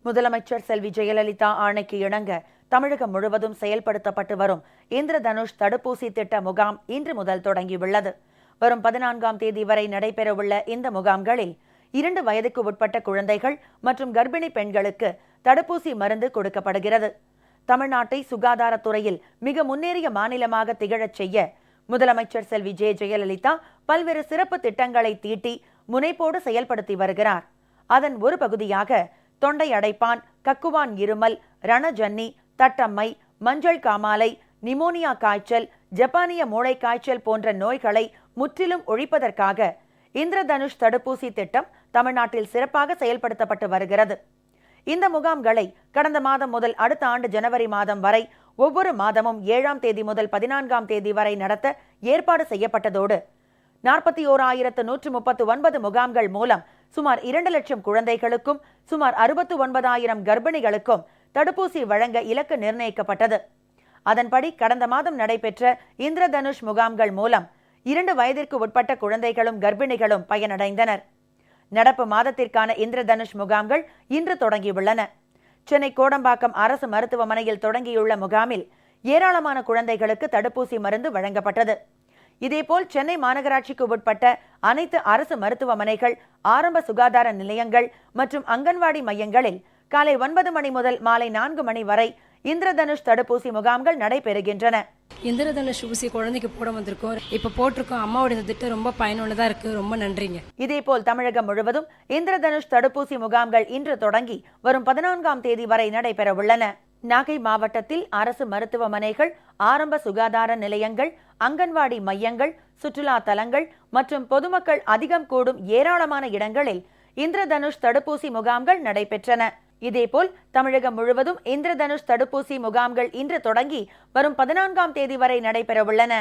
முதலமைச்சர் செல்வி ஜெயலலிதா ஆணைக்கு இணங்க தமிழகம் முழுவதும் செயல்படுத்தப்பட்டு வரும் இந்திரதனுஷ் தடுப்பூசி திட்ட முகாம் இன்று முதல் தொடங்கியுள்ளது. வரும் 14ஆம் தேதி வரை நடைபெறவுள்ள இந்த முகாம்களில் 2 வயதுக்கு உட்பட்ட குழந்தைகள் மற்றும் கர்ப்பிணி பெண்களுக்கு தடுப்பூசி மருந்து கொடுக்கப்படுகிறது. தமிழ்நாட்டை சுகாதாரத்துறையில் மிக முன்னேறிய மாநிலமாக திகழச் செய்ய முதலமைச்சர் செல்வி ஜெயலலிதா பல்வேறு சிறப்பு திட்டங்களை தீட்டி முனைப்போடு செயல்படுத்தி வருகிறார். அதன் ஒரு பகுதியாக தொண்டை அடைப்பான், கக்குவான் இருமல், ரணஜன்னி, தட்டம்மை, மஞ்சள் காமாலை, நிமோனியா காய்ச்சல், ஜப்பானிய மூளை காய்ச்சல் போன்ற நோய்களை முற்றிலும் ஒழிப்பதற்காக இந்திரதனுஷ் தடுப்பூசி திட்டம் தமிழ்நாட்டில் சிறப்பாக செயல்படுத்தப்பட்டு வருகிறது. இந்த முகாம்களை கடந்த மாதம் முதல் அடுத்த ஆண்டு ஜனவரி மாதம் வரை ஒவ்வொரு மாதமும் 7ஆம் தேதி முதல் 14ஆம் தேதி வரை நடத்த ஏற்பாடு செய்யப்பட்டதோடு 41,139 முகாம்கள் மூலம் சுமார் 2 லட்சம் குழந்தைகளுக்கும் சுமார் 69,000 கர்ப்பிணிகளுக்கும் தடுப்பூசி வழங்க இலக்கு நிர்ணயிக்கப்பட்டது. அதன்படி கடந்த மாதம் நடைபெற்ற இந்திரதனுஷ் முகாம்கள் மூலம் 2 வயதிற்கு உட்பட்ட குழந்தைகளும் கர்ப்பிணிகளும் பயனடைந்தனர். நடப்பு மாதத்திற்கான இந்திரதனுஷ் முகாம்கள் இன்று தொடங்கியுள்ளன. சென்னை கோடம்பாக்கம் அரசு மருத்துவமனையில் தொடங்கியுள்ள முகாமில் ஏராளமான குழந்தைகளுக்கு தடுப்பூசி மருந்து வழங்கப்பட்டது. இதேபோல் சென்னை மாநகராட்சிக்கு உட்பட்ட அனைத்து அரசு மருத்துவமனைகள், ஆரம்ப சுகாதார நிலையங்கள் மற்றும் அங்கன்வாடி மையங்களில் காலை 9 மணி முதல் மாலை 4 மணி வரை இந்திரதனுஷ் தடுப்பூசி முகாம்கள் நடைபெறுகின்றன. இந்திரதனுஷ் ஊசி குழந்தைக்கு போட வந்திருக்கோம். இப்ப போட்டிருக்கோம். அம்மாவுடைய திட்டம் ரொம்ப பயனுள்ளதா இருக்கு. ரொம்ப நன்றிங்க. இதேபோல் தமிழகம் முழுவதும் இந்திரதனுஷ் தடுப்பூசி முகாம்கள் இன்று தொடங்கி வரும் 14ஆம் தேதி வரை நடைபெற உள்ளன. நாகை மாவட்டத்தில் அரசு மருத்துவமனைகள், ஆரம்ப சுகாதார நிலையங்கள், அங்கன்வாடி மையங்கள், சுற்றுலா தலங்கள் மற்றும் பொதுமக்கள் அதிகம் கூடும் ஏராளமான இடங்களில் இந்திரதனுஷ் தடுப்பூசி முகாம்கள் நடைபெற்றன. இதேபோல் தமிழகம் முழுவதும் இந்திரதனுஷ் தடுப்பூசி முகாம்கள் இன்று தொடங்கி வரும் 14ஆம் தேதி வரை நடைபெற உள்ளன.